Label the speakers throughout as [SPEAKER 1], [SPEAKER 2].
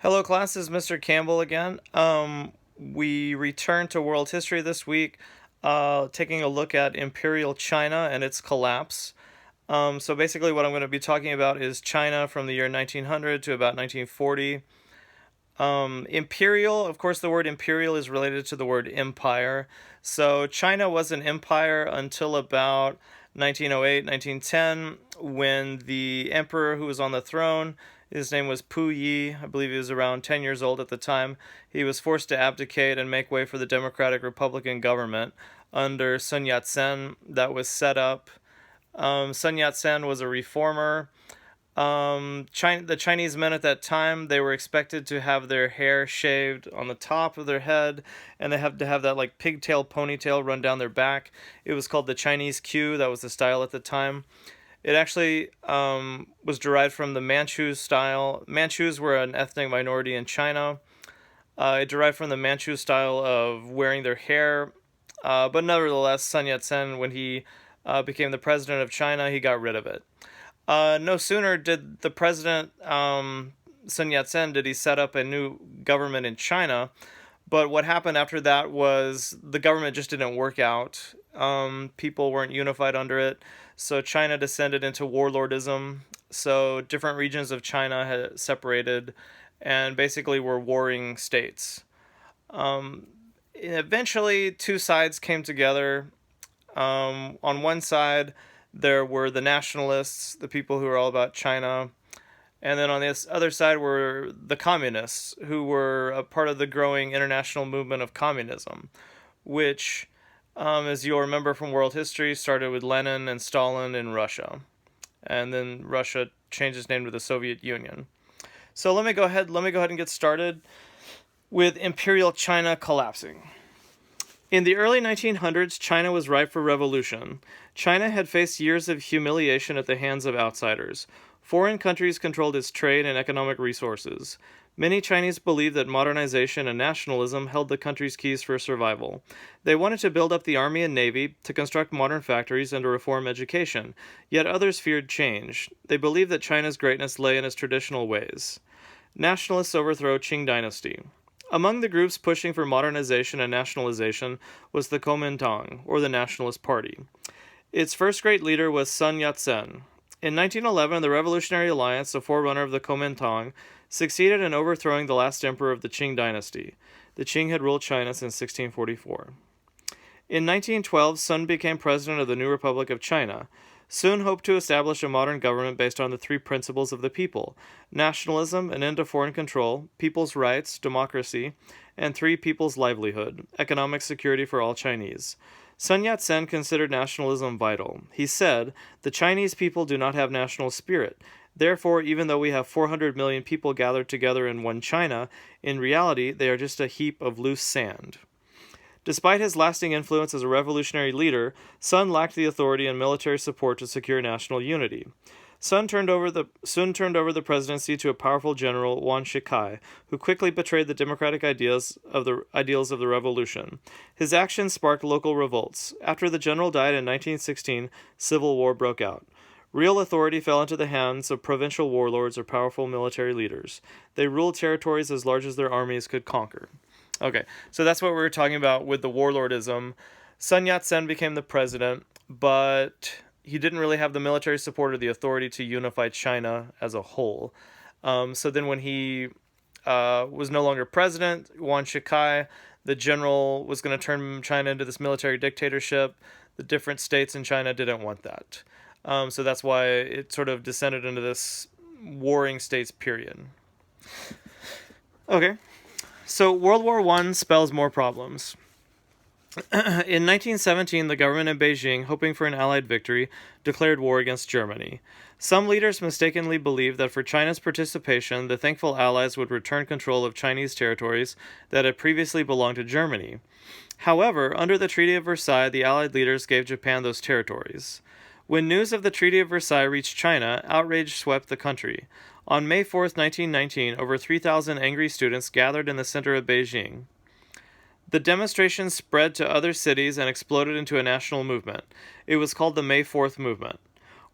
[SPEAKER 1] Hello, class. This is Mr. Campbell again. We return to world history this week, taking a look at Imperial China and its collapse. So basically, what I'm going to be talking about is China from the year 1900 to about 1940. Imperial, of course, the word imperial is related to the word empire. So China was an empire until about 1908, 1910, when the emperor who was on the throne, his name was Pu Yi, I believe he was around 10 years old at the time, he was forced to abdicate and make way for the Democratic Republican government under Sun Yat-sen that was set up. Sun Yat-sen was a reformer. The Chinese men at that time, they were expected to have their hair shaved on the top of their head, and they have to have that like pigtail ponytail run down their back. It was called the Chinese queue. That was the style at the time. It actually was derived from the Manchu style. Manchus were an ethnic minority in China. It derived from the Manchu style of wearing their hair. But nevertheless, Sun Yat-sen, when he became the president of China, he got rid of it. No sooner did the president, Sun Yat-sen, did he set up a new government in China, but what happened after that was the government just didn't work out. People weren't unified under it, so China descended into warlordism. So different regions of China had separated and basically were warring states. Eventually, two sides came together. On one side, there were the nationalists, the people who were all about China. And then on this other side were the communists, who were a part of the growing international movement of communism, which, as you'll remember from world history, started with Lenin and Stalin in Russia. And then Russia changed its name to the Soviet Union. So let me go ahead and get started with Imperial China collapsing. In the early 1900s, China was ripe for revolution. China had faced years of humiliation at the hands of outsiders. Foreign countries controlled its trade and economic resources. Many Chinese believed that modernization and nationalism held the country's keys for survival. They wanted to build up the army and navy, to construct modern factories, and to reform education. Yet others feared change. They believed that China's greatness lay in its traditional ways. Nationalists overthrow Qing dynasty. Among the groups pushing for modernization and nationalization was the Kuomintang, or the Nationalist Party. Its first great leader was Sun Yat-sen. In 1911, the Revolutionary Alliance, the forerunner of the Kuomintang, succeeded in overthrowing the last emperor of the Qing dynasty. The Qing had ruled China since 1644. In 1912, Sun became president of the new Republic of China. Sun hoped to establish a modern government based on the three principles of the people: nationalism, an end to foreign control, people's rights, democracy, and three, people's livelihood, economic security for all Chinese. Sun Yat-sen considered nationalism vital. He said, "The Chinese people do not have national spirit. Therefore, even though we have 400 million people gathered together in one China, in reality they are just a heap of loose sand." Despite his lasting influence as a revolutionary leader, Sun lacked the authority and military support to secure national unity. Sun turned over the presidency to a powerful general, Yuan Shikai, who quickly betrayed the democratic ideals of the revolution. His actions sparked local revolts. After the general died in 1916, civil war broke out. Real authority fell into the hands of provincial warlords or powerful military leaders. They ruled territories as large as their armies could conquer. Okay, so that's what we were talking about with the warlordism. Sun Yat-sen became the president, but he didn't really have the military support or the authority to unify China as a whole. So then when he was no longer president, Yuan Shikai, the general, was going to turn China into this military dictatorship. The different states in China didn't want that. So that's why it sort of descended into this warring states period. Okay. So World War I spells more problems. In 1917, the government in Beijing, hoping for an Allied victory, declared war against Germany. Some leaders mistakenly believed that for China's participation, the thankful Allies would return control of Chinese territories that had previously belonged to Germany. However, under the Treaty of Versailles, the Allied leaders gave Japan those territories. When news of the Treaty of Versailles reached China, outrage swept the country. On May 4th, 1919, over 3,000 angry students gathered in the center of Beijing. The demonstrations spread to other cities and exploded into a national movement. It was called the May 4th movement.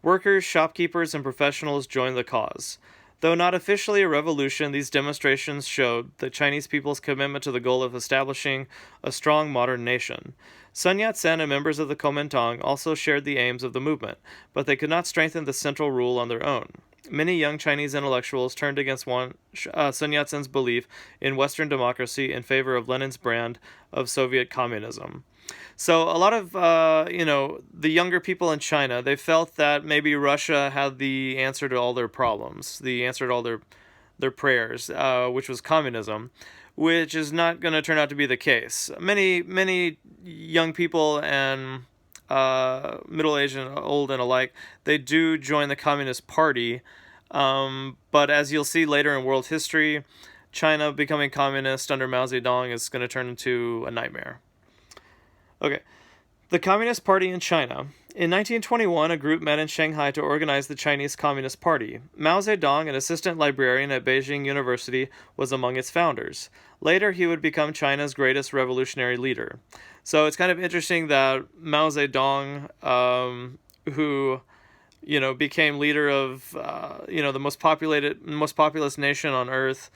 [SPEAKER 1] Workers, shopkeepers, and professionals joined the cause. Though not officially a revolution, these demonstrations showed the Chinese people's commitment to the goal of establishing a strong modern nation. Sun Yat-sen and members of the Kuomintang also shared the aims of the movement, but they could not strengthen the central rule on their own. Many young Chinese intellectuals turned against Sun Yat-sen's belief in Western democracy in favor of Lenin's brand of Soviet communism. So a lot of the younger people in China, they felt that maybe Russia had the answer to all their problems, the answer to all their prayers, which was communism, which is not going to turn out to be the case. Many young people and middle-aged and old and alike, they do join the Communist Party, but as you'll see later in world history, China becoming communist under Mao Zedong is going to turn into a nightmare. Okay, the Communist Party in China. In 1921, a group met in Shanghai to organize the Chinese Communist Party. Mao Zedong, an assistant librarian at Beijing University, was among its founders. Later, he would become China's greatest revolutionary leader. So it's kind of interesting that Mao Zedong, who became leader of the most populous nation on earth.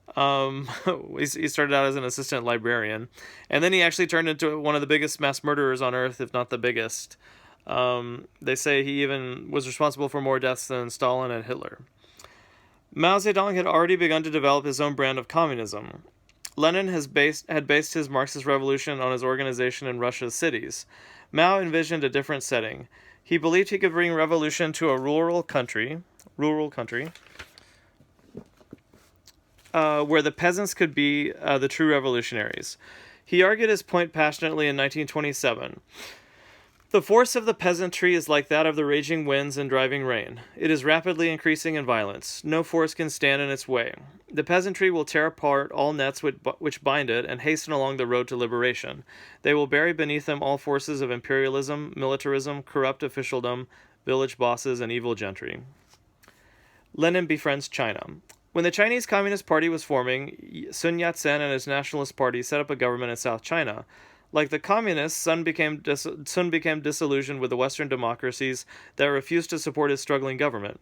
[SPEAKER 1] He started out as an assistant librarian, and then he actually turned into one of the biggest mass murderers on earth, if not the biggest. They say he even was responsible for more deaths than Stalin and Hitler. Mao Zedong had already begun to develop his own brand of communism. Lenin had based his Marxist revolution on his organization in Russia's cities. Mao envisioned a different setting. He believed he could bring revolution to a rural country, where the peasants could be the true revolutionaries. He argued his point passionately in 1927. The force of the peasantry is like that of the raging winds and driving rain. It is rapidly increasing in violence. No force can stand in its way. The peasantry will tear apart all nets which bind it and hasten along the road to liberation. They will bury beneath them all forces of imperialism, militarism, corrupt officialdom, village bosses, and evil gentry. Lenin befriends China. When the Chinese Communist Party was forming, Sun Yat-sen and his Nationalist Party set up a government in South China. Like the communists, Sun became disillusioned with the Western democracies that refused to support his struggling government.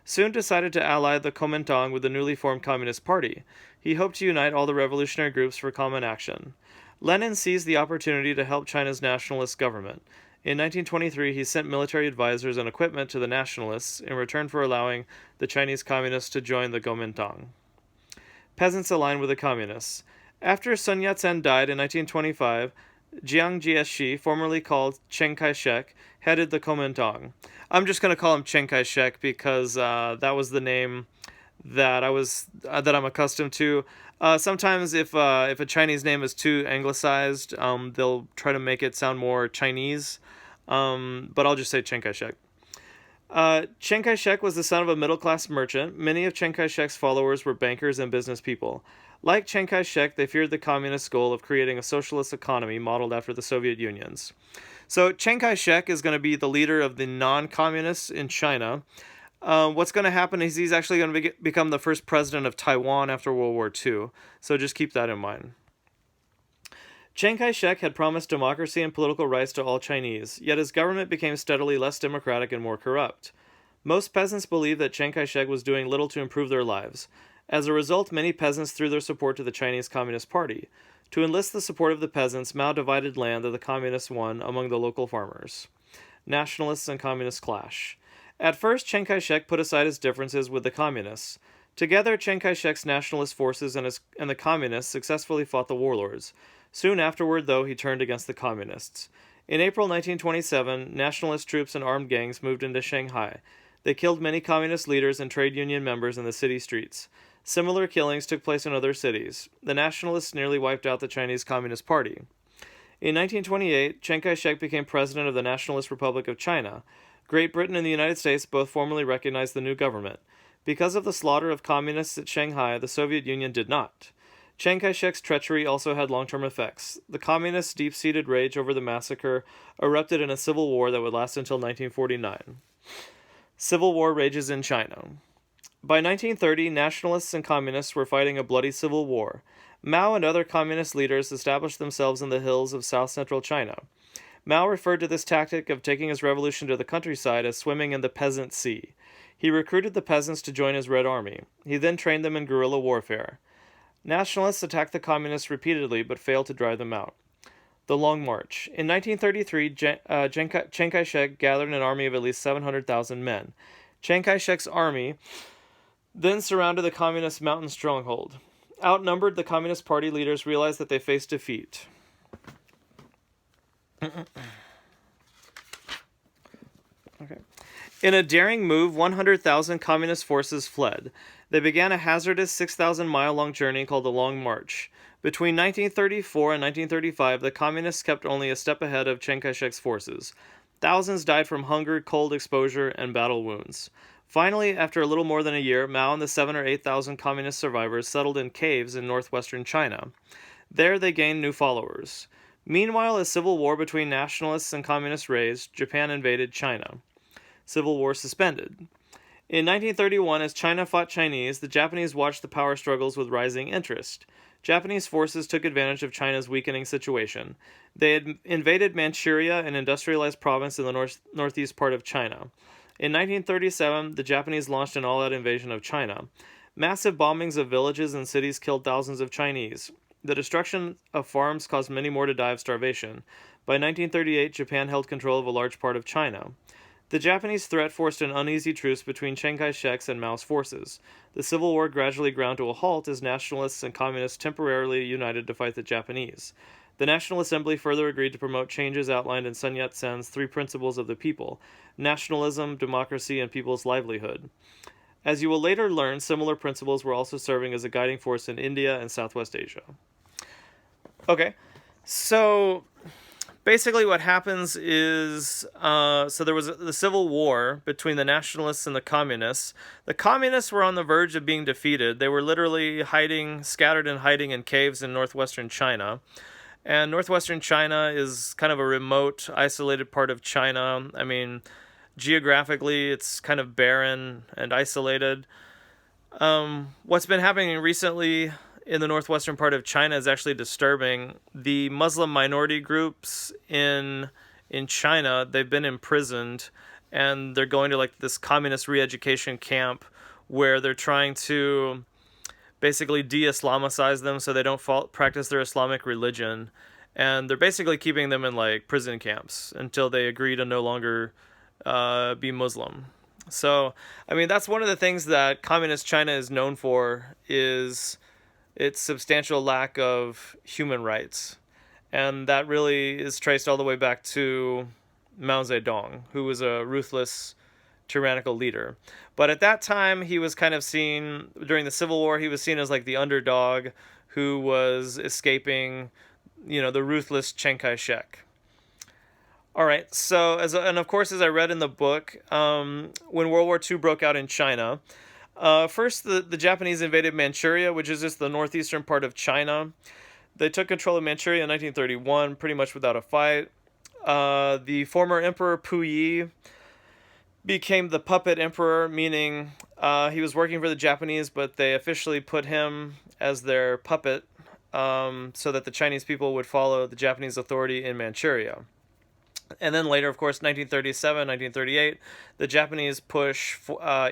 [SPEAKER 1] Sun decided to ally the Kuomintang with the newly formed Communist Party. He hoped to unite all the revolutionary groups for common action. Lenin seized the opportunity to help China's nationalist government. In 1923, he sent military advisors and equipment to the nationalists in return for allowing the Chinese communists to join the Kuomintang. Peasants aligned with the communists. After Sun Yat-sen died in 1925, Jiang Jieshi, formerly called Chiang Kai-shek, headed the Kuomintang. I'm just going to call him Chiang Kai-shek because that was the name that I'm accustomed to. Sometimes if a Chinese name is too anglicized, they'll try to make it sound more Chinese. But I'll just say Chiang Kai-shek. Chiang Kai-shek was the son of a middle-class merchant. Many of Chiang Kai-shek's followers were bankers and business people. Like Chiang Kai-shek, they feared the communist goal of creating a socialist economy modeled after the Soviet Union's. So Chiang Kai-shek is going to be the leader of the non-communists in China. What's going to happen is he's actually going to become the first president of Taiwan after World War II. So just keep that in mind. Chiang Kai-shek had promised democracy and political rights to all Chinese, yet his government became steadily less democratic and more corrupt. Most peasants believed that Chiang Kai-shek was doing little to improve their lives. As a result, many peasants threw their support to the Chinese Communist Party. To enlist the support of the peasants, Mao divided land that the communists won among the local farmers. Nationalists and communists clash. At first, Chiang Kai-shek put aside his differences with the communists. Together, Chiang Kai-shek's nationalist forces and the communists successfully fought the warlords. Soon afterward, though, he turned against the communists. In April 1927, nationalist troops and armed gangs moved into Shanghai. They killed many communist leaders and trade union members in the city streets. Similar killings took place in other cities. The nationalists nearly wiped out the Chinese Communist Party. In 1928, Chiang Kai-shek became president of the Nationalist Republic of China. Great Britain and the United States both formally recognized the new government. Because of the slaughter of communists at Shanghai, the Soviet Union did not. Chiang Kai-shek's treachery also had long-term effects. The communists' deep-seated rage over the massacre erupted in a civil war that would last until 1949. Civil war rages in China. By 1930, nationalists and communists were fighting a bloody civil war. Mao and other communist leaders established themselves in the hills of south-central China. Mao referred to this tactic of taking his revolution to the countryside as swimming in the peasant sea. He recruited the peasants to join his Red Army. He then trained them in guerrilla warfare. Nationalists attacked the communists repeatedly but failed to drive them out. The Long March. In 1933, Chiang Kai-shek gathered an army of at least 700,000 men. Chiang Kai-shek's army then surrounded the communist mountain stronghold. Outnumbered, the Communist Party leaders realized that they faced defeat. Okay. In a daring move, 100,000 communist forces fled. They began a hazardous 6,000-mile-long journey called the Long March. Between 1934 and 1935, the communists kept only a step ahead of Chiang Kai-shek's forces. Thousands died from hunger, cold exposure, and battle wounds. Finally, after a little more than a year, Mao and the 7,000 or 8,000 communist survivors settled in caves in northwestern China. There they gained new followers. Meanwhile, a civil war between nationalists and communists raged. Japan invaded China. Civil war suspended. In 1931, as China fought Chinese, the Japanese watched the power struggles with rising interest. Japanese forces took advantage of China's weakening situation. They had invaded Manchuria, an industrialized province in the northeast part of China. In 1937, the Japanese launched an all-out invasion of China. Massive bombings of villages and cities killed thousands of Chinese. The destruction of farms caused many more to die of starvation. By 1938, Japan held control of a large part of China. The Japanese threat forced an uneasy truce between Chiang Kai-shek's and Mao's forces. The Civil War gradually ground to a halt as nationalists and communists temporarily united to fight the Japanese. The National Assembly further agreed to promote changes outlined in Sun Yat-sen's three principles of the people: nationalism, democracy, and people's livelihood. As you will later learn, similar principles were also serving as a guiding force in India and Southwest Asia. Okay, so basically what happens is, so there was the Civil War between the nationalists and the communists. The communists were on the verge of being defeated. They were literally scattered and hiding in caves in northwestern China. And northwestern China is kind of a remote, isolated part of China. I mean, geographically, it's kind of barren and isolated. What's been happening recently in the northwestern part of China is actually disturbing. The Muslim minority groups in China, they've been imprisoned, and they're going to like this communist re-education camp where they're trying to basically de-Islamicize them so they don't practice their Islamic religion. And they're basically keeping them in like prison camps until they agree to no longer be Muslim. So, I mean, that's one of the things that communist China is known for, is its substantial lack of human rights. And that really is traced all the way back to Mao Zedong, who was a ruthless, tyrannical leader. But at that time, he was kind of seen, during the Civil War, he was seen as like the underdog who was escaping, the ruthless Chiang Kai-shek. All right, so, and of course, as I read in the book, when World War II broke out in China, first the Japanese invaded Manchuria, which is just the northeastern part of China. They took control of Manchuria in 1931, pretty much without a fight. The former Emperor Puyi became the puppet emperor, meaning he was working for the Japanese, but they officially put him as their puppet so that the Chinese people would follow the Japanese authority in Manchuria. And then later, of course, 1937, 1938, the Japanese push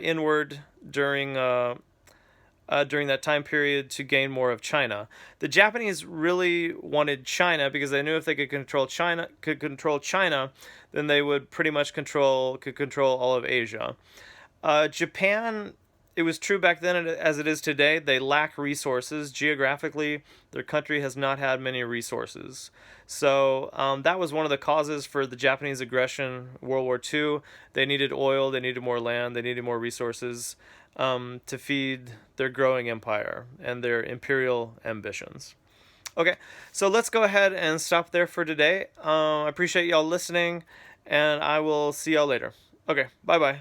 [SPEAKER 1] inward during that time period to gain more of China. The Japanese really wanted China because they knew if they could control China, then they would pretty much control all of Asia. Japan, it was true back then as it is today, they lack resources. Geographically, their country has not had many resources. So that was one of the causes for the Japanese aggression, World War II. They needed oil, they needed more land, they needed more resources to feed their growing empire and their imperial ambitions. Okay, so let's go ahead and stop there for today. I appreciate y'all listening, and I will see y'all later. Okay, bye-bye.